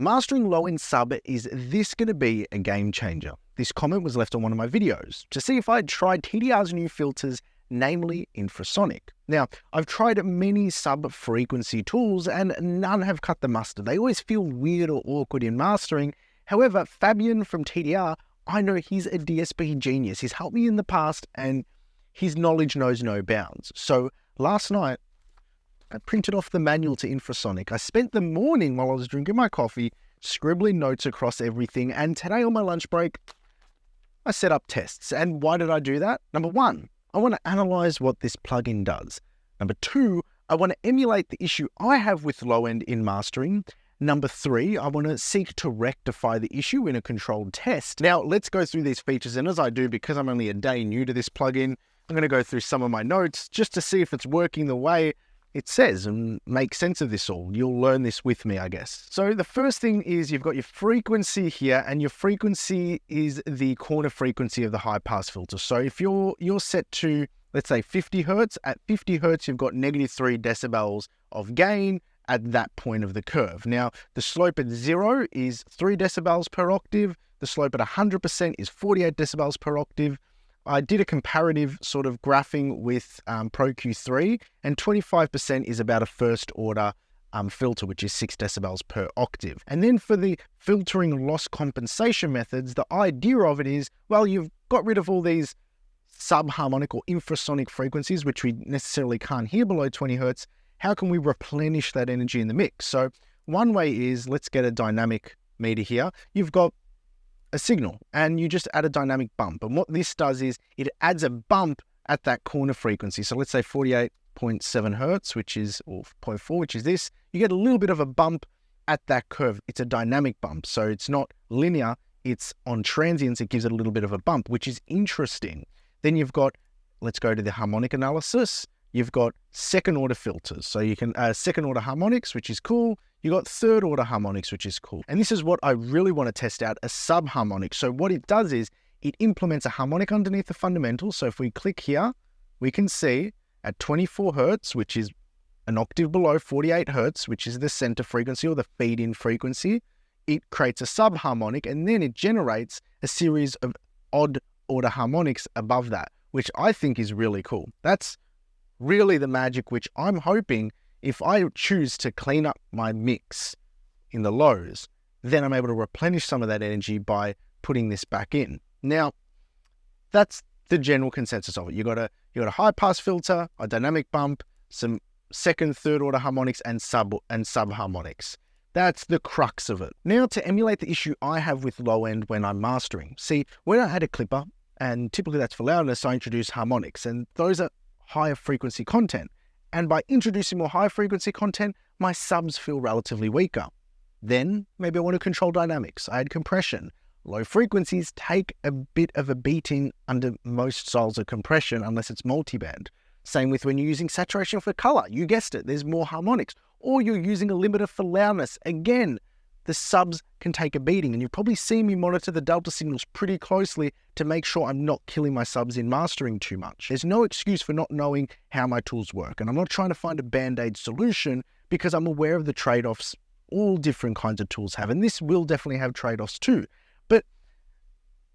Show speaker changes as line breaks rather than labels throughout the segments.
Mastering low-end sub, is this going to be a game changer? This comment was left on one of my videos to see if I'd tried TDR's new filters, namely Infrasonic. Now, I've tried many sub-frequency tools and none have cut the mustard. They always feel weird or awkward in mastering. However, Fabian from TDR, I know he's a DSP genius. He's helped me in the past and his knowledge knows no bounds. So last night, I printed off the manual to Infrasonic. I spent the morning while I was drinking my coffee, scribbling notes across everything. And today on my lunch break, I set up tests. And why did I do that? Number one, I want to analyze what this plugin does. Number two, I want to emulate the issue I have with low end in mastering. Number three, I want to seek to rectify the issue in a controlled test. Now, let's go through these features. And as I do, because I'm only a day new to this plugin, I'm going to go through some of my notes just to see if it's working the way it says and make sense of this all. You'll learn this with me, I guess. So the first thing is you've got your frequency here, and your frequency is the corner frequency of the high pass filter. So if you're set to, let's say 50 Hertz, at 50 Hertz, you've got -3 decibels of gain at that point of the curve. Now, the slope at 0 is 3 decibels per octave. The slope at 100% is 48 decibels per octave. I did a comparative sort of graphing with Pro Q3, and 25% is about a first order filter, which is 6 decibels per octave. And then for the filtering loss compensation methods, the idea of it is, well, you've got rid of all these subharmonic or infrasonic frequencies, which we necessarily can't hear below 20 Hertz. How can we replenish that energy in the mix? So one way is, let's get a dynamic meter here. You've got a signal and you just add a dynamic bump. And what this does is it adds a bump at that corner frequency. So let's say 48.7 Hertz, which is, or 0.4, which is this. You get a little bit of a bump at that curve. It's a dynamic bump. So it's not linear. It's on transients. It gives it a little bit of a bump, which is interesting. Then you've got, let's go to the harmonic analysis. You've got second order filters. So you can, second order harmonics, which is cool. You got third order harmonics, which is cool. And this is what I really want to test out, a subharmonic. So what it does is it implements a harmonic underneath the fundamental. So if we click here, we can see at 24 Hertz, which is an octave below 48 Hertz, which is the center frequency or the feed-in frequency, it creates a subharmonic, and then it generates a series of odd order harmonics above that, which I think is really cool. That's really the magic, which I'm hoping if I choose to clean up my mix in the lows, then I'm able to replenish some of that energy by putting this back in. Now, that's the general consensus of it. You got a high pass filter, a dynamic bump, some second, third order harmonics, and subharmonics. That's the crux of it. Now, to emulate the issue I have with low end when I'm mastering. See, when I add a clipper, and typically that's for loudness, I introduce harmonics, and those are higher frequency content. And by introducing more high frequency content, my subs feel relatively weaker. Then maybe I want to control dynamics. I add compression. Low frequencies take a bit of a beating under most styles of compression unless it's multiband. Same with when you're using saturation for color. You guessed it, there's more harmonics. Or you're using a limiter for loudness. Again, the subs can take a beating, and you've probably seen me monitor the delta signals pretty closely to make sure I'm not killing my subs in mastering too much. There's no excuse for not knowing how my tools work, and I'm not trying to find a band-aid solution because I'm aware of the trade-offs all different kinds of tools have, and this will definitely have trade-offs too. But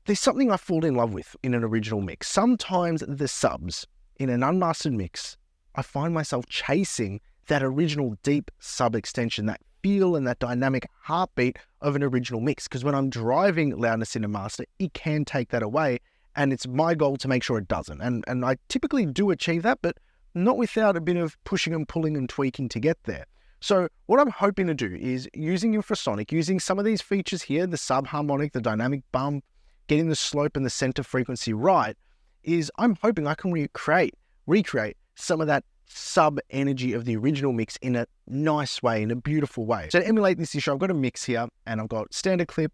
there's something I fall in love with in an original mix. Sometimes the subs in an unmastered mix, I find myself chasing that original deep sub extension, that feel and that dynamic heartbeat of an original mix. Because when I'm driving loudness in a master, it can take that away. And it's my goal to make sure it doesn't. And I typically do achieve that, but not without a bit of pushing and pulling and tweaking to get there. So what I'm hoping to do is using Infrasonic, using some of these features here, the subharmonic, the dynamic bump, getting the slope and the center frequency right, is I'm hoping I can recreate some of that sub energy of the original mix in a nice way, in a beautiful way. So to emulate this issue, I've got a mix here, and I've got standard clip,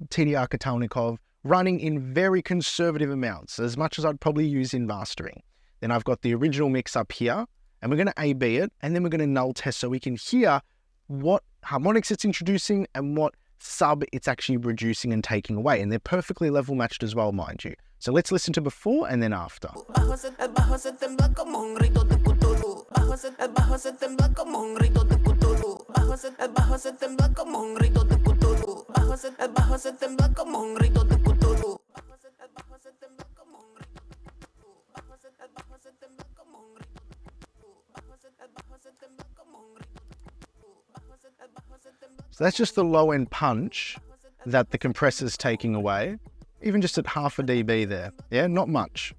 TDR Katalnikov, running in very conservative amounts, as much as I'd probably use in mastering. Then I've got the original mix up here, and we're going to A/B it, and then we're going to null test so we can hear what harmonics it's introducing and what sub it's actually reducing and taking away. And they're perfectly level matched as well, mind you. So let's listen to before and then after.
Bajo se tembla como un grito de Cthulhu. Bajo se tembla como un grito de Cthulhu. Bajo se tembla como un grito de Cthulhu. Bajo se tembla como un grito de Cthulhu. Bajo se tembla como un grito de Cthulhu. Bajo se tembla como un grito de Cthulhu. Bajo se tembla como un grito de Cthulhu. Bajo se tembla.
So that's just the low end punch that the compressor's taking away, even just at half a dB there. Yeah, not much.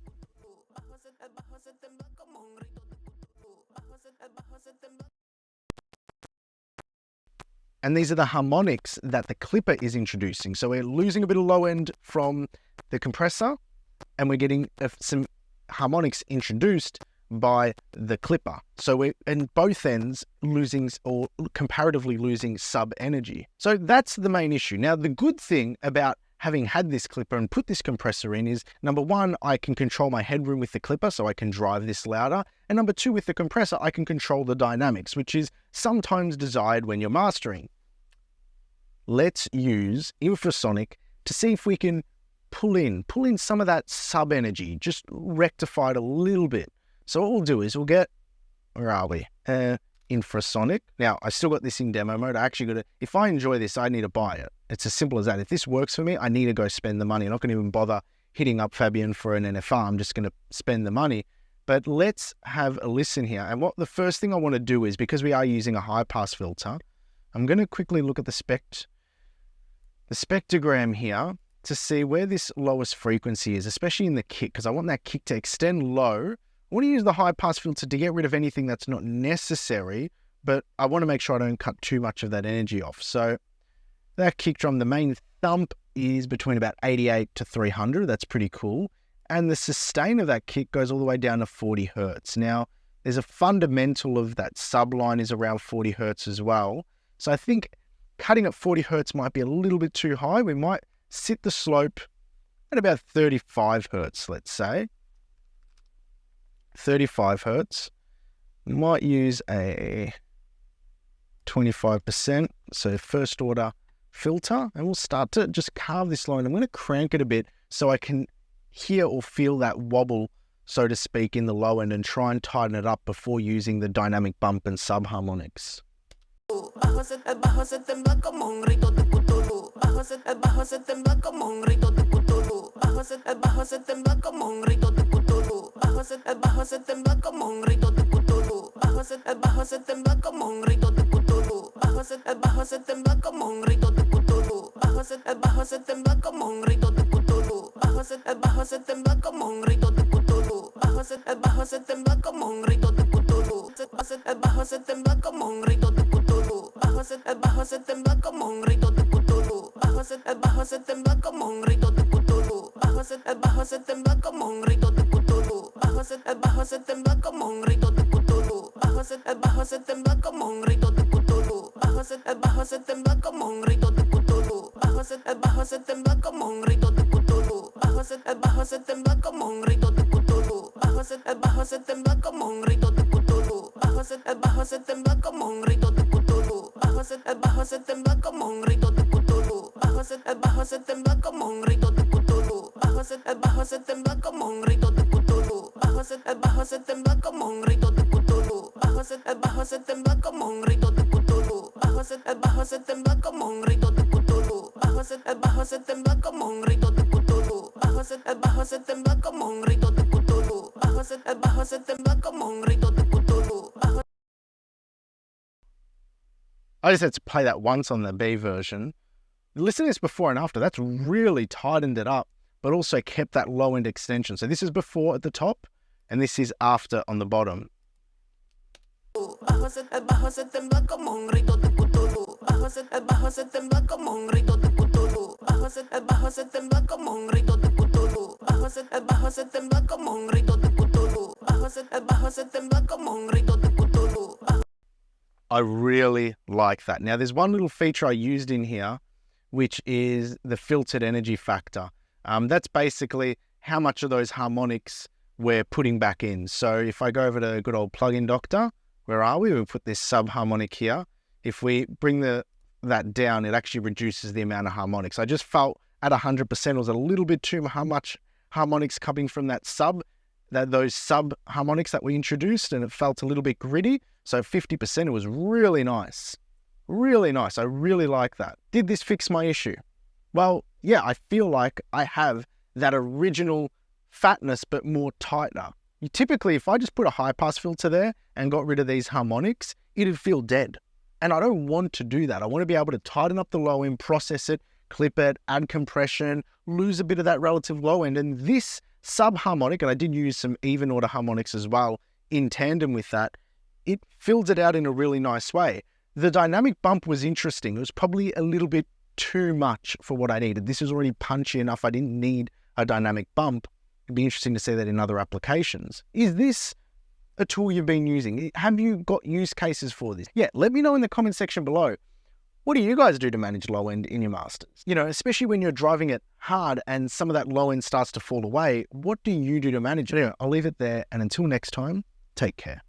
And these are the harmonics that the clipper is introducing. So we're losing a bit of low end from the compressor, and we're getting some harmonics introduced by the clipper. So we're in both ends losing, or comparatively losing, sub energy. So that's the main issue. Now, the good thing about having had this clipper and put this compressor in is, number one, I can control my headroom with the clipper, so I can drive this louder. And number two, with the compressor, I can control the dynamics, which is sometimes desired when you're mastering. Let's use Infrasonic to see if we can pull in some of that sub energy, just rectify it a little bit. So what we'll do is we'll get, where are we? Infrasonic. Now, I still got this in demo mode. I actually got to, if I enjoy this, I need to buy it. It's as simple as that. If this works for me, I need to go spend the money. I'm not going to even bother hitting up Fabian for an NFR. I'm just going to spend the money. But let's have a listen here. And what the first thing I want to do is, because we are using a high pass filter, I'm going to quickly look at the spectrogram here to see where this lowest frequency is, especially in the kick, because I want that kick to extend low. I want to use the high pass filter to get rid of anything that's not necessary, but I want to make sure I don't cut too much of that energy off. So that kick drum, the main thump is between about 88 to 300. That's pretty cool. And the sustain of that kick goes all the way down to 40 Hertz. Now, there's a fundamental of that subline is around 40 Hertz as well. So I think cutting at 40 Hertz might be a little bit too high. We might sit the slope at about 35 Hertz, let's say. 35 Hertz. We might use a 25%, so first order filter, and we'll start to just carve this line. I'm going to crank it a bit so I can hear or feel that wobble, so to speak, in the low end, and try and tighten it up before using the dynamic bump and subharmonics.
Bajo se tembla como un grito de Cthulhu. Bajo se tembla como un grito de Cthulhu. Bajo se tembla como un grito de Cthulhu. Bajo se tembla como un grito de Cthulhu. Bajo se tembla como un grito de Cthulhu. Bajo se tembla como un grito de Cthulhu. Bajo se tembla como un grito de Cthulhu. Bajo se tembla como un grito de Cthulhu. Bajo se tembla como un grito de Cthulhu. Bajo se tembla como un grito de Cthulhu. Bajo se tembla como un grito de Cthulhu. Bajo se tembla como un grito de Cthulhu. Bajo se tembla como un grito de Cthulhu. Bajo se tembla como un grito de Cthulhu. Bajo se tembla como un grito de Cthulhu. Bajo se tembla como un grito de Cthulhu. Bajo se tembla como un grito de Cthulhu. Bajo se tembla como un grito de Cthulhu. Bajo se tembla como un grito de Cthulhu. Bajo se tembla como un grito de Cthulhu. Bajo se tembla como un grito de Cthulhu. Bajo se tembla como un grito de Cthulhu. Bajo se tembla como un grito de Cthulhu. Bajo se tembla como un grito de Cthulhu. Bajo se tembla como un grito de Cthulhu. Bajo se tembla como un grito de Cthulhu. Bajo se tembla como un grito de Cthulhu. Bajo se tembla como un grito de Cthulhu. Bajo se tembla como un grito de Cthulhu.
I just had to play that once on the B version. Listen to this before and after. That's really tightened it up, but also kept that low end extension. So this is before at the top, and this is after on the bottom.
Bajo se tembla como un grito de Cthulhu. Bajo se tembla como un grito de Cthulhu. Bajo se tembla como un grito de Cthulhu. Bajo se tembla como un grito de Cthulhu. Bajo se tembla como un grito de Cthulhu.
I really like that. Now, there's one little feature I used in here, which is the filtered energy factor. That's basically how much of those harmonics we're putting back in. So if I go over to good old Plugin Doctor, where are we? We put this subharmonic here. If we bring that down, it actually reduces the amount of harmonics. I just felt at 100% it was a little bit too much harmonics coming from those sub harmonics that we introduced, and it felt a little bit gritty. So 50%, it was really nice. Really nice. I really like that. Did this fix my issue? Well, yeah, I feel like I have that original fatness, but more tighter. Typically, if I just put a high pass filter there and got rid of these harmonics, it'd feel dead. And I don't want to do that. I want to be able to tighten up the low end, process it, clip it, add compression, lose a bit of that relative low end. And this sub-harmonic, and I did use some even order harmonics as well in tandem with that, it fills it out in a really nice way. The dynamic bump was interesting. It was probably a little bit too much for what I needed. This was already punchy enough. I didn't need a dynamic bump. It'd be interesting to see that in other applications. Is this a tool you've been using? Have you got use cases for this? Yeah, let me know in the comment section below. What do you guys do to manage low end in your masters? Especially when you're driving it hard and some of that low end starts to fall away, what do you do to manage it? Anyway, I'll leave it there, and until next time, take care.